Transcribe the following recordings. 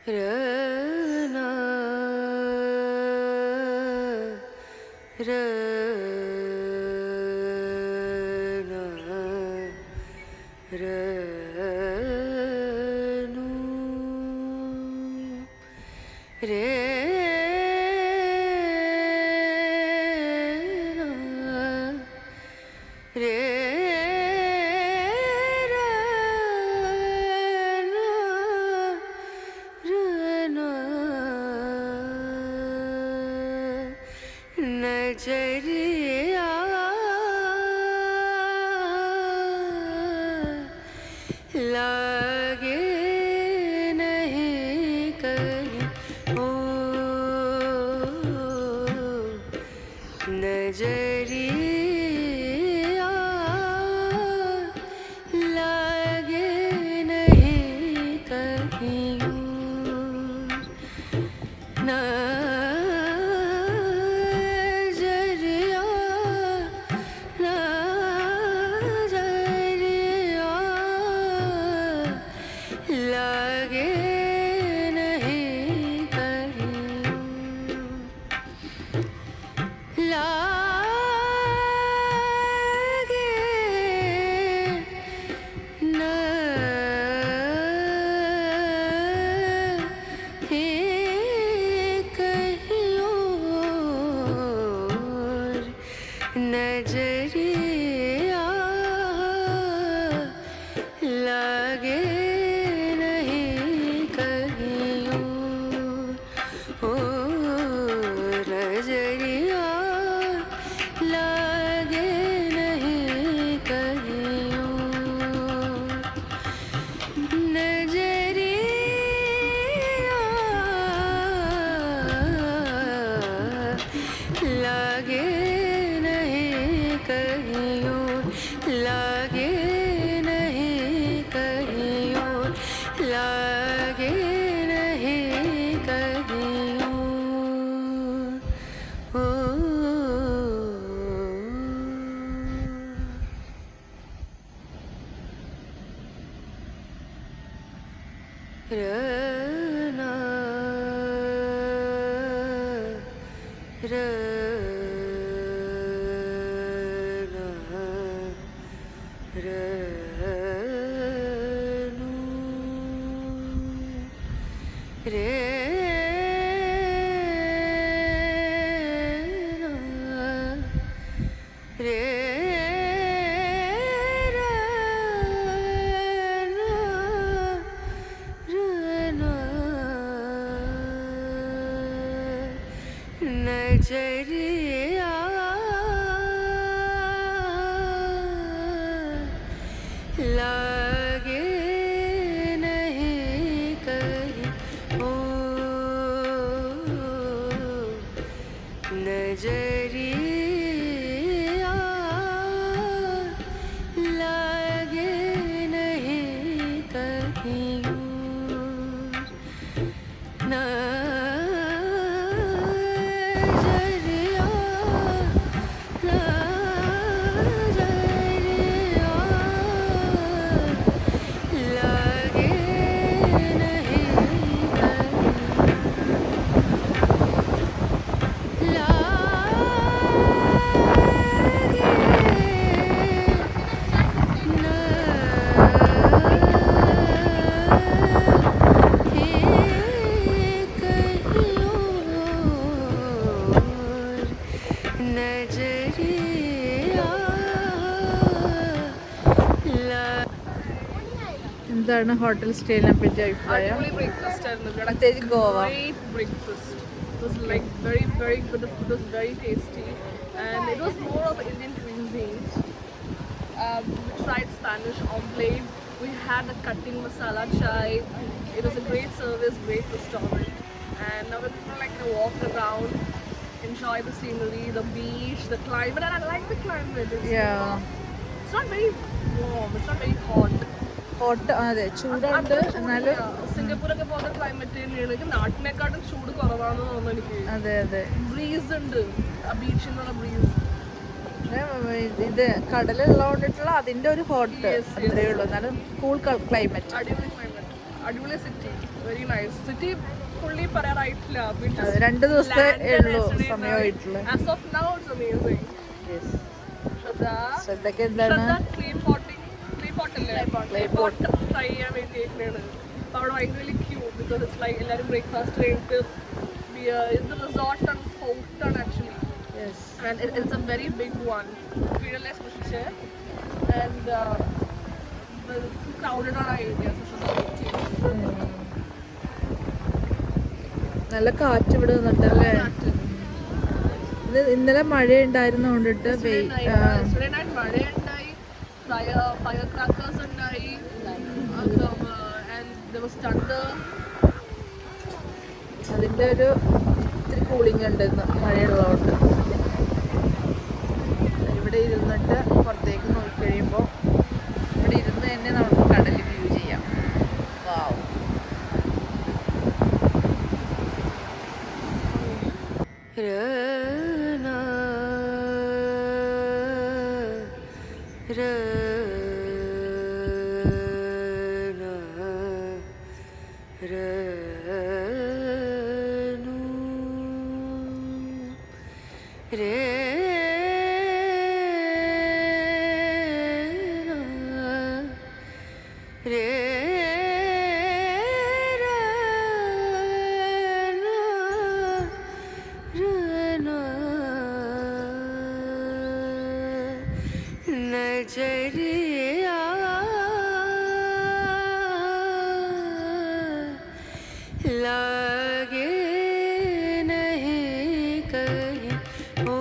Rana, Rana, Ranu, Rena, नजरिया लागे नहीं कहीं ओ नजरिया लागे नहीं कहीं नजरिया नजरिया लागे नहीं कहीं लागे नहीं कहीं और नजरिया लागे नहीं कहीं ओ नजरिया लागे नहीं कहीं नजरिया लागे नहीं कहीं लागे नहीं कहीं लागे नहीं कहीं ओ रना रना रनु रेना नजरिया लागे नहीं कहीं ओ नजरिया लागे नहीं कहीं नजरिया नजरिया लागे नहीं कहीं എന്താണ് ഹോട്ടൽ സ്റ്റേയിനെ പറ്റി അഭിപ്രായം? പ്രത്യേകിച്ച് Goa. Great breakfast. It was like very good. The food was very tasty, and it was more of Indian cuisine. We tried Spanish omelette. We had a cutting masala chai. It was a great service, great restaurant. And now we're gonna like walk around, enjoy the scenery, the beach, the climate. And I like the climate. It's not very warm. It's not very hot. Hot അതെ ചൂടുണ്ട് എന്നാലും സിംഗപ്പൂരൊക്കെ പോകുന്ന climate തന്നെയാണ്. നാട്ടിനെക്കാട്ടും ചൂട് കുറവാണെന്ന് തോന്നുന്നു എനിക്ക്. അതെ അതെ ബ്രീസ് ഉണ്ട്, ആ ബീച്ചിൽ നിന്നുള്ള ബ്രീസ്. ഇത് കടലുള്ളതുകൊണ്ടിട്ടുള്ള അതിന്റെ ഒരു ഹോട്ട് അത്രേ ഉള്ളൂ. എന്നാലും കൂൾ ക്ലൈമറ്റ്. അടിപൊളി ക്ലൈമറ്റ്. അടിപൊളി city, very nice city. Fully പറയാറായിട്ടില്ല. 2 ദിവസത്തെ ഉള്ളൂ സമയമായിട്ടുള്ള. As of now it's amazing. ശ്രദ്ധയ്ക്ക് എന്താണ് ക്ലേ പോട്ട് ട്രൈ ചെയ്യാൻ വേണ്ടിയിട്ടാണ്. അപ്പോൾ അവിടെ ഭയങ്കര ക്യൂട്ട്, ബിക്കോസ് ഇറ്റ്സ് ലൈക്ക് എല്ലാവരും ബ്രേക്ക്ഫാസ്റ്റ് കഴിഞ്ഞിട്ട് ഇത് റിസോർട്ട് ആൻഡ് ഫോർട്ട് ആണ് actually. And it's a very big one. Fearless share. And crowded on our area. നല്ല കാറ്റ് ഇവിടെ നിന്നിട്ടല്ലേ. ഇത് ഇന്നലെ മഴ ഉണ്ടായിരുന്നു കൊണ്ടിട്ട് മഴയുണ്ടായി, ഫയർ ക്രാക്കേഴ്സ് ഉണ്ടായി, and there was thunder. അതിൻ്റെ ഒരു ഇത്തിരി കൂളിംഗ് ഉണ്ട് ഇന്ന് മഴയുള്ളതുകൊണ്ട്. ഇവിടെ ഇരുന്നിട്ട് പുറത്തേക്ക് നോക്കിക്കഴിയുമ്പോൾ ഇവിടെ ഇരുന്ന് തന്നെ നമുക്ക് കടൽ വ്യൂ ചെയ്യാം. വാവ്. नजरिया लागे नहीं कहीं ओ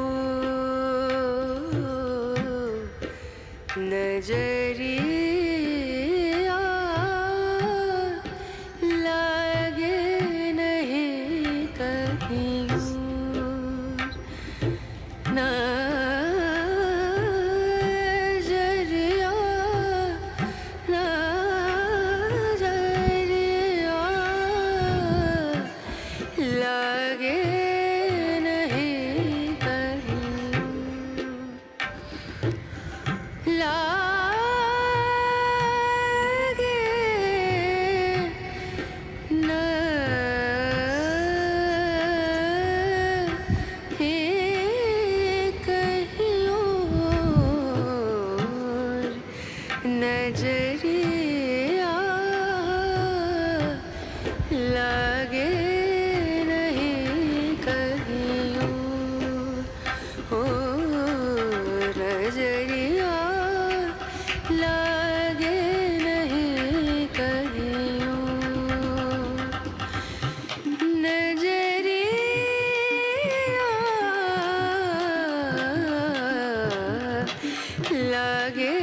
नजरिया लागे नहीं कहीं ना नजरिया लागे नहीं कहीं ओ नजरिया लागे नहीं कहीं नजरिया लागे